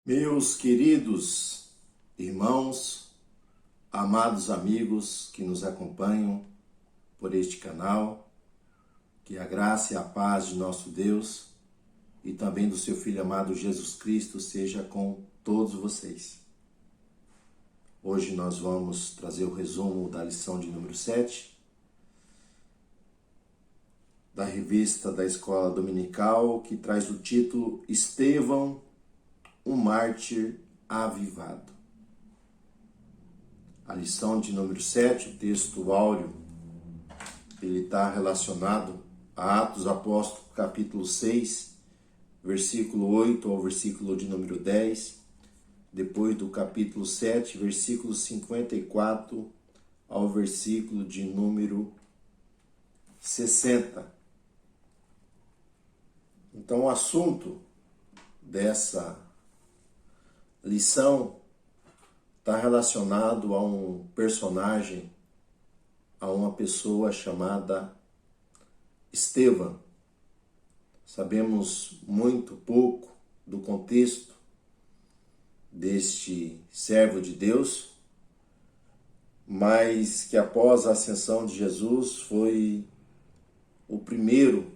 Meus queridos irmãos, amados amigos que nos acompanham por este canal, que a graça e a paz de nosso Deus e também do seu Filho amado Jesus Cristo seja com todos vocês. Hoje nós vamos trazer o resumo da lição de número 7 da revista da Escola Dominical, que traz o título Estevão, um mártir avivado. A lição de número 7, o texto áureo, ele está relacionado a Atos Apóstolos, capítulo 6, versículo 8 ao versículo de número 10, depois do capítulo 7, versículo 54 ao versículo de número 60. Então, o assunto dessa lição está relacionado a um personagem, a uma pessoa chamada Estevão. Sabemos muito pouco do contexto deste servo de Deus, mas que após a ascensão de Jesus foi o primeiro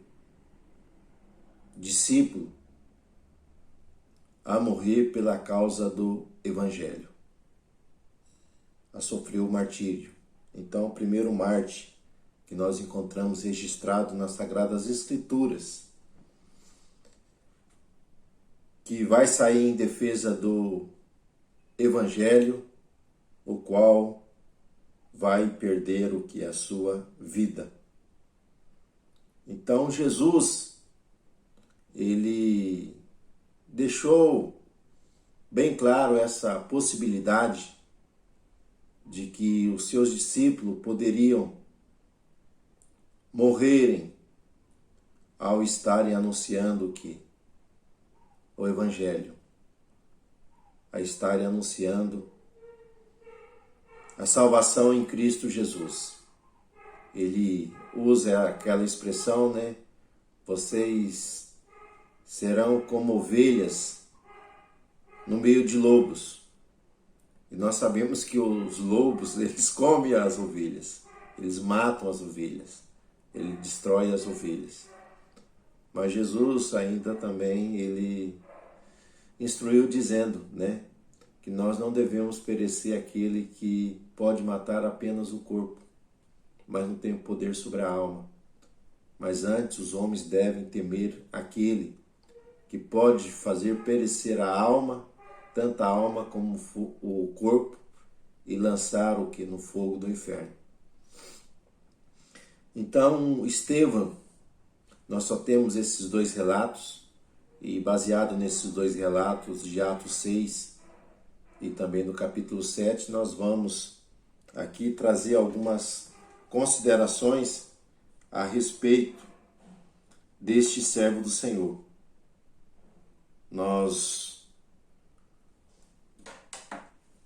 discípulo a morrer pela causa do Evangelho, a sofrer o martírio. Então, o primeiro mártir que nós encontramos registrado nas Sagradas Escrituras, que vai sair em defesa do Evangelho, o qual vai perder o que é a sua vida. Então, Jesus, ele deixou bem claro essa possibilidade de que os seus discípulos poderiam morrerem ao estarem anunciando o Evangelho, a estarem anunciando a salvação em Cristo Jesus. Ele usa aquela expressão, né? Vocês serão como ovelhas no meio de lobos. E nós sabemos que os lobos, eles comem as ovelhas, eles matam as ovelhas, ele destrói as ovelhas. Mas Jesus ainda também, ele instruiu dizendo, né, que nós não devemos perecer aquele que pode matar apenas o corpo, mas não tem poder sobre a alma. Mas antes os homens devem temer aquele que pode fazer perecer a alma, tanto a alma como o corpo, e lançar o que no fogo do inferno. Então, Estevão, nós só temos esses dois relatos, e baseado nesses dois relatos de Atos 6 e também no capítulo 7, nós vamos aqui trazer algumas considerações a respeito deste servo do Senhor. Nós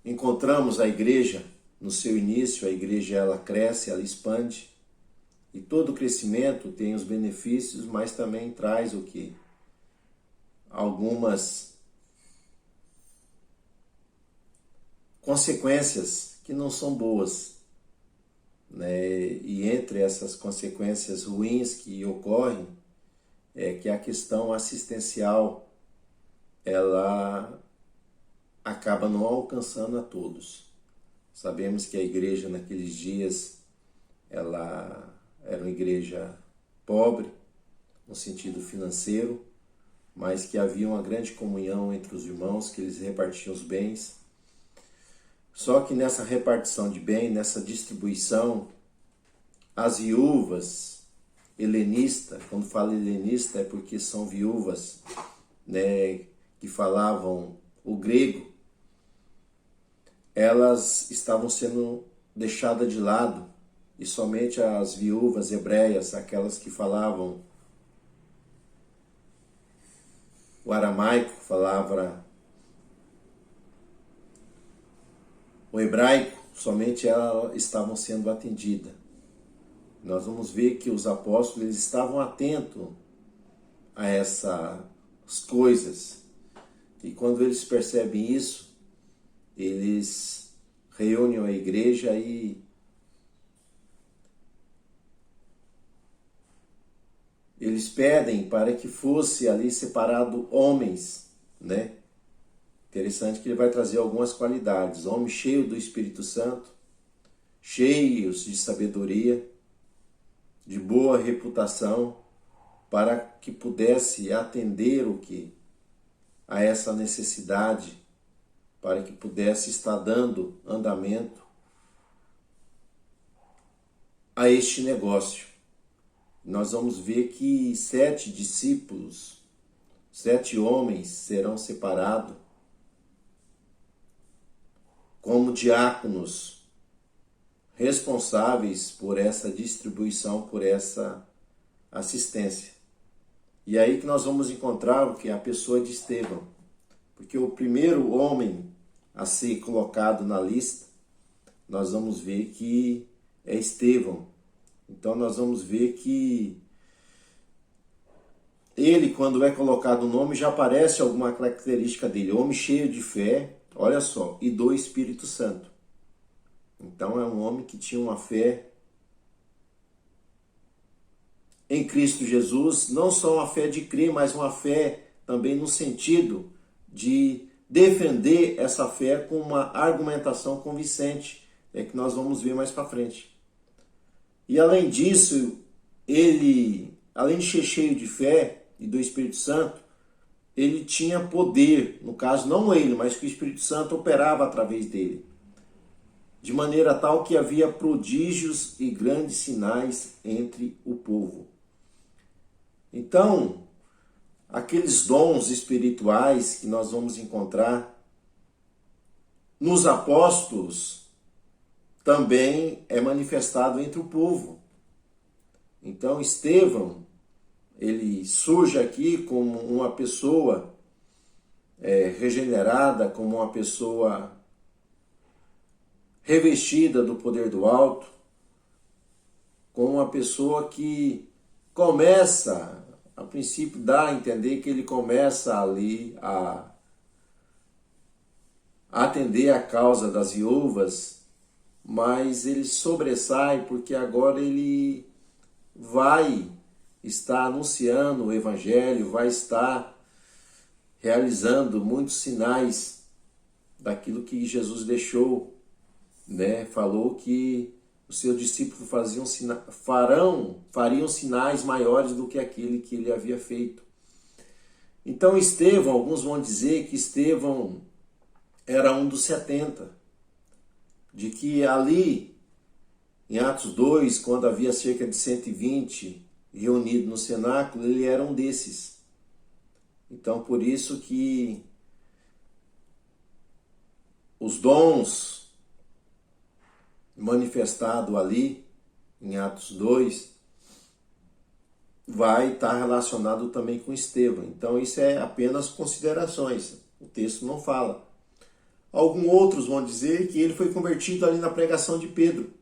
encontramos a igreja no seu início, a igreja ela cresce, ela expande, e todo crescimento tem os benefícios, mas também traz o quê? Algumas consequências que não são boas, né? E entre essas consequências ruins que ocorrem é que a questão assistencial ela acaba não alcançando a todos. Sabemos que a igreja naqueles dias ela era uma igreja pobre no sentido financeiro, mas que havia uma grande comunhão entre os irmãos, que eles repartiam os bens. Só que nessa repartição de bem, nessa distribuição, as viúvas helenistas, quando falo helenista é porque são viúvas, né, que falavam o grego, elas estavam sendo deixadas de lado, e somente as viúvas hebreias, aquelas que falavam o aramaico, falava o hebraico, somente elas estavam sendo atendidas. Nós vamos ver que os apóstolos eles estavam atentos a essas coisas E quando eles percebem isso, eles reúnem a igreja e eles pedem para que fosse ali separado homens, né? Interessante que ele vai trazer algumas qualidades. Homens cheios do Espírito Santo, cheios de sabedoria, de boa reputação, para que pudesse atender o que? A essa necessidade, para que pudesse estar dando andamento a este negócio. Nós vamos ver que 7 discípulos, 7 homens serão separados como diáconos responsáveis por essa distribuição, por essa assistência. E aí que nós vamos encontrar o que é a pessoa de Estevão. Porque o primeiro homem a ser colocado na lista, nós vamos ver que é Estevão. Então nós vamos ver que ele, quando é colocado o nome, já aparece alguma característica dele. Homem cheio de fé, olha só, e do Espírito Santo. Então é um homem que tinha uma fé em Cristo Jesus, não só uma fé de crer, mas uma fé também no sentido de defender essa fé com uma argumentação convincente, é que nós vamos ver mais para frente. E além disso, ele, além de ser cheio de fé e do Espírito Santo, ele tinha poder, no caso não ele, mas que o Espírito Santo operava através dele, de maneira tal que havia prodígios e grandes sinais entre o povo. Então, aqueles dons espirituais que nós vamos encontrar nos apóstolos também é manifestado entre o povo. Então, Estevão, ele surge aqui como uma pessoa regenerada, como uma pessoa revestida do poder do alto, como uma pessoa que começa, a princípio dá a entender que ele começa ali a atender a causa das viúvas, mas ele sobressai porque agora ele vai estar anunciando o Evangelho, vai estar realizando muitos sinais daquilo que Jesus deixou, né? Falou que os seus discípulos fariam sinais maiores do que aquele que ele havia feito. Então Estevão, alguns vão dizer que Estevão era um dos 70, de que ali, em Atos 2, quando havia cerca de 120 reunidos no cenáculo, ele era um desses. Então, por isso que os dons manifestados ali, em Atos 2, vai estar relacionado também com Estevão. Então, isso é apenas considerações. O texto não fala. Alguns outros vão dizer que ele foi convertido ali na pregação de Pedro,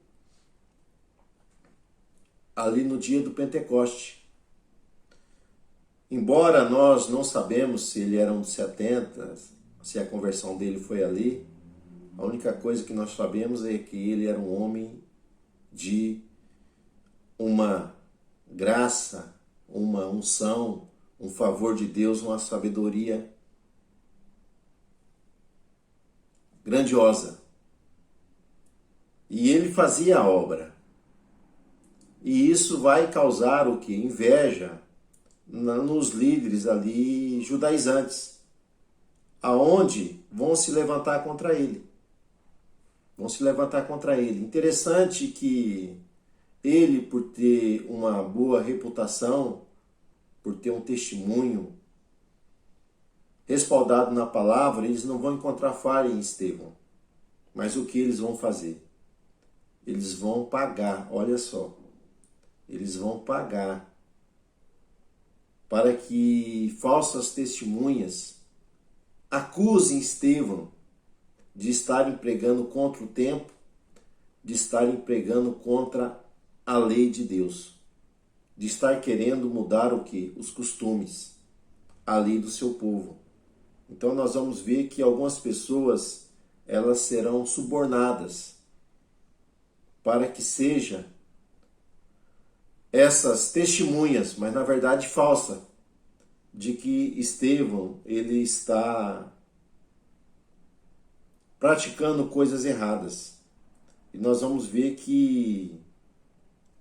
ali no dia do Pentecoste. Embora nós não sabemos se ele era um dos 70, se a conversão dele foi ali, a única coisa que nós sabemos é que ele era um homem de uma graça, uma unção, um favor de Deus, uma sabedoria grandiosa. E ele fazia a obra. E isso vai causar o que? Inveja nos líderes ali judaizantes, aonde vão se levantar contra ele. Vão se levantar contra ele. Interessante que ele, por ter uma boa reputação, por ter um testemunho respaldado na palavra, eles não vão encontrar falha em Estevão. Mas o que eles vão fazer? Eles vão pagar, olha só. Eles vão pagar para que falsas testemunhas acusem Estevão de estarem pregando contra o tempo, de estarem pregando contra a lei de Deus, de estar querendo mudar o quê? Os costumes ali do seu povo. Então nós vamos ver que algumas pessoas, elas serão subornadas para que seja essas testemunhas, mas na verdade falsa, de que Estevão, ele está praticando coisas erradas. E nós vamos ver que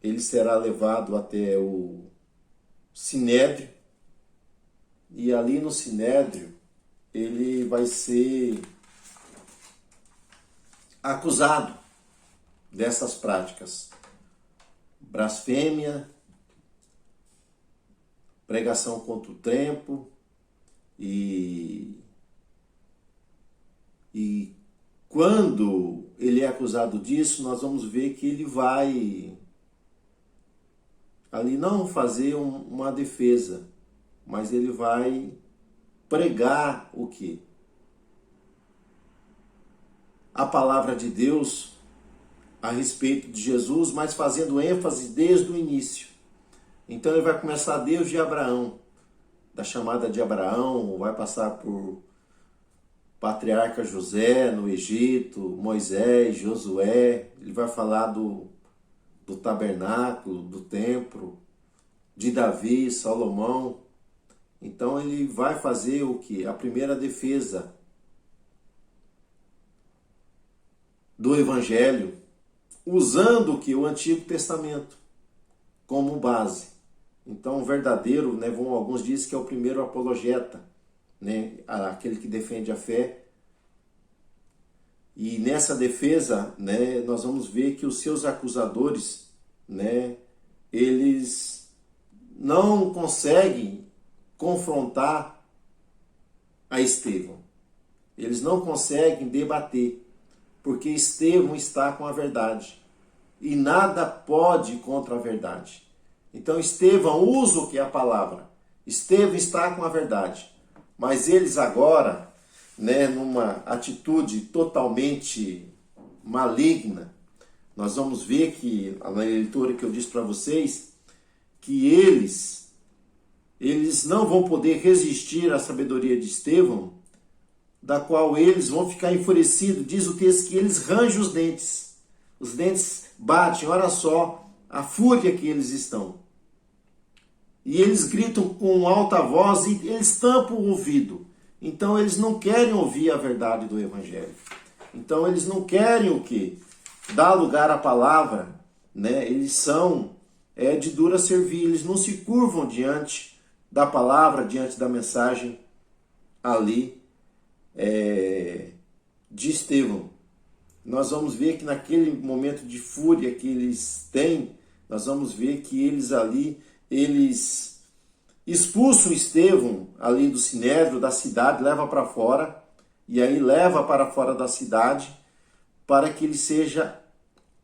ele será levado até o Sinédrio, e ali no Sinédrio ele vai ser acusado dessas práticas: blasfêmia, pregação contra o templo, e quando ele é acusado disso, nós vamos ver que ele vai ali não fazer uma defesa, mas ele vai pregar o quê? A palavra de Deus a respeito de Jesus, mas fazendo ênfase desde o início. Então ele vai começar desde Abraão, da chamada de Abraão, vai passar por patriarca José no Egito, Moisés, Josué, ele vai falar do tabernáculo, do templo, de Davi, Salomão. Então ele vai fazer o que? A primeira defesa do Evangelho, usando o que? O Antigo Testamento como base. Então o verdadeiro, né, alguns dizem que é o primeiro apologeta, né, aquele que defende a fé. E nessa defesa, né, nós vamos ver que os seus acusadores, né, eles não conseguem confrontar a Estevão. Eles não conseguem debater, porque Estevão está com a verdade e nada pode ir contra a verdade. Então Estevão usa o que é a palavra. Estevão está com a verdade. Mas eles agora, né, numa atitude totalmente maligna, nós vamos ver que, na leitura que eu disse para vocês, que eles não vão poder resistir à sabedoria de Estevão, da qual eles vão ficar enfurecidos. Diz o texto que eles rangem os dentes batem, olha só a fúria que eles estão. E eles gritam com alta voz e eles tampam o ouvido. Então eles não querem ouvir a verdade do Evangelho. Então eles não querem o quê? Dar lugar à palavra, né? Eles são de dura servir, eles não se curvam diante da palavra, diante da mensagem ali de Estevão. Nós vamos ver que naquele momento de fúria que eles têm, nós vamos ver que eles expulsam Estevão ali do Sinédrio, da cidade, leva para fora, e aí leva para fora da cidade para que ele seja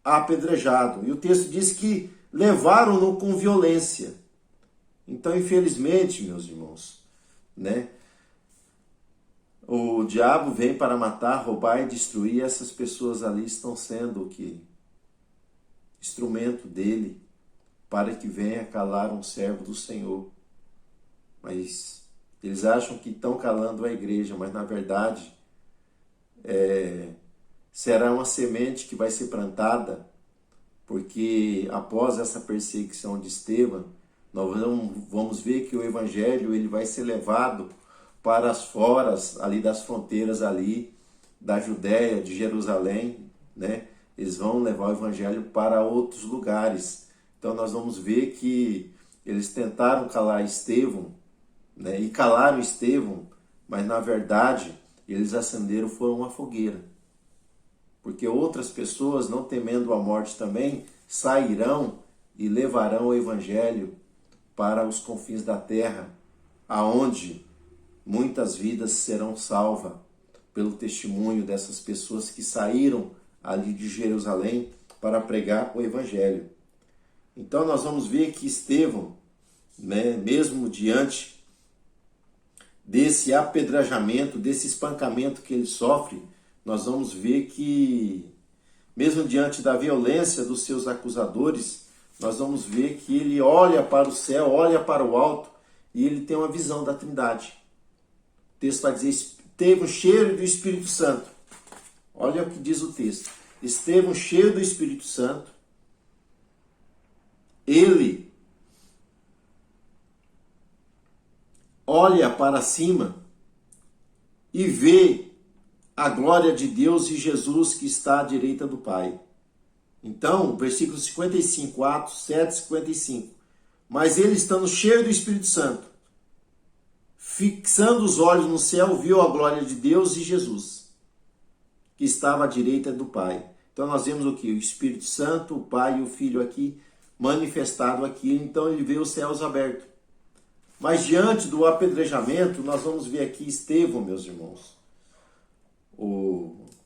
apedrejado. E o texto diz que levaram-no com violência. Então, infelizmente, meus irmãos, né, o diabo vem para matar, roubar e destruir. Essas pessoas ali estão sendo o que? Instrumento dele para que venha calar um servo do Senhor. Mas eles acham que estão calando a igreja, mas na verdade será uma semente que vai ser plantada, porque após essa perseguição de Estevão, nós vamos ver que o Evangelho ele vai ser levado para as foras ali das fronteiras ali da Judéia, de Jerusalém, né? Eles vão levar o Evangelho para outros lugares. Então nós vamos ver que eles tentaram calar Estevão, né? E calaram Estevão, mas na verdade eles acenderam foram uma fogueira. Porque outras pessoas, não temendo a morte também, sairão e levarão o Evangelho para os confins da terra, aonde muitas vidas serão salvas pelo testemunho dessas pessoas que saíram ali de Jerusalém para pregar o Evangelho. Então nós vamos ver que Estevão, né, mesmo diante desse apedrejamento, desse espancamento que ele sofre, nós vamos ver que, mesmo diante da violência dos seus acusadores, nós vamos ver que ele olha para o céu, olha para o alto, e ele tem uma visão da Trindade. texto vai dizer, Estevão cheio do Espírito Santo. Olha o que diz o texto. Estevão cheio do Espírito Santo. Ele olha para cima e vê a glória de Deus e Jesus que está à direita do Pai. Então, versículo 55, Atos 7, 55. Mas ele, estando cheio do Espírito Santo, fixando os olhos no céu, viu a glória de Deus e Jesus, que estava à direita do Pai. Então nós vemos o que? O Espírito Santo, o Pai e o Filho aqui, manifestado aqui. Então ele vê os céus abertos. Mas diante do apedrejamento, nós vamos ver aqui Estevão, meus irmãos.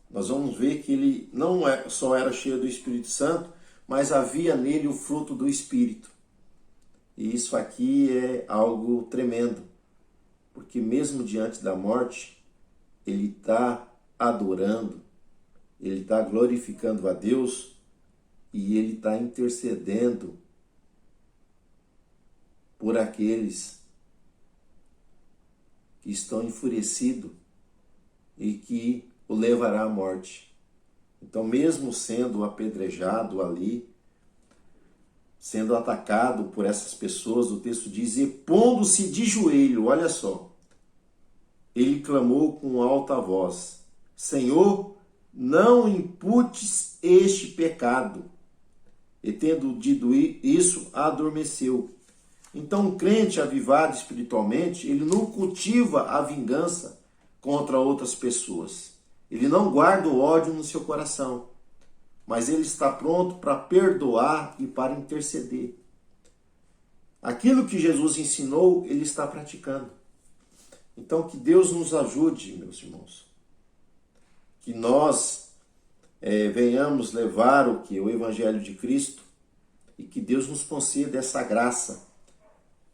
Nós vamos ver que ele não só era cheio do Espírito Santo, mas havia nele o fruto do Espírito. E isso aqui é algo tremendo, porque mesmo diante da morte, ele está adorando, ele está glorificando a Deus e ele está intercedendo por aqueles que estão enfurecidos e que o levará à morte. Então, mesmo sendo apedrejado ali, sendo atacado por essas pessoas, o texto diz, e pondo-se de joelho, olha só, ele clamou com alta voz, Senhor, não imputes este pecado. E tendo dito isso, adormeceu. Então, um crente avivado espiritualmente, ele não cultiva a vingança contra outras pessoas. Ele não guarda o ódio no seu coração, mas ele está pronto para perdoar e para interceder. Aquilo que Jesus ensinou, ele está praticando. Então, que Deus nos ajude, meus irmãos. Que nós venhamos levar o Evangelho de Cristo e que Deus nos conceda essa graça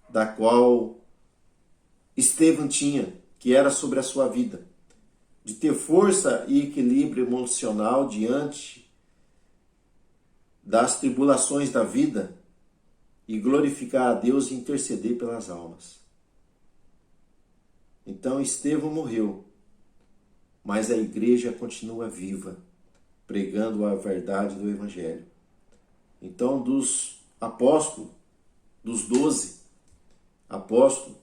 da qual Estevão tinha, que era sobre a sua vida, de ter força e equilíbrio emocional diante das tribulações da vida e glorificar a Deus e interceder pelas almas. Então Estevão morreu, mas a igreja continua viva, pregando a verdade do Evangelho. Então, dos apóstolos, dos 12 apóstolos,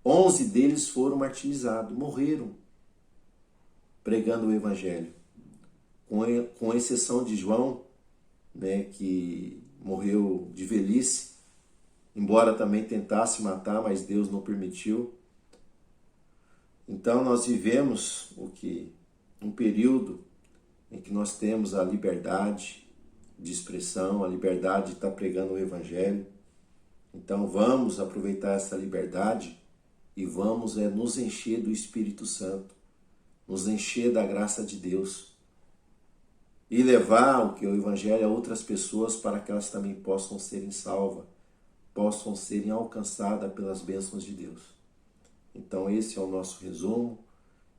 11 deles foram martirizados, morreram, pregando o Evangelho. Com exceção de João, né, que morreu de velhice, embora também tentasse matar, mas Deus não permitiu. Então nós vivemos um período em que nós temos a liberdade de expressão, a liberdade de estar pregando o Evangelho. Então vamos aproveitar essa liberdade e vamos nos encher do Espírito Santo, nos encher da graça de Deus e levar o Evangelho a outras pessoas para que elas também possam serem salvas, possam serem alcançadas pelas bênçãos de Deus. Então esse é o nosso resumo.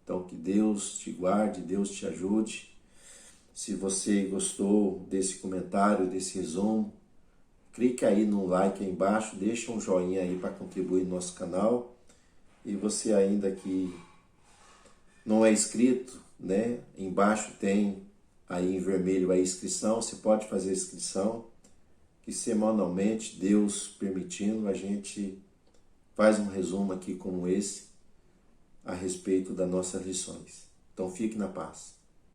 Então que Deus te guarde, Deus te ajude. Se você gostou desse comentário, desse resumo, clique aí no like aí embaixo, deixa um joinha aí para contribuir no nosso canal. E você ainda que não é inscrito, né? Embaixo tem aí em vermelho a inscrição, você pode fazer a inscrição, que semanalmente, Deus permitindo, a gente faz um resumo aqui como esse a respeito das nossas lições. Então fique na paz.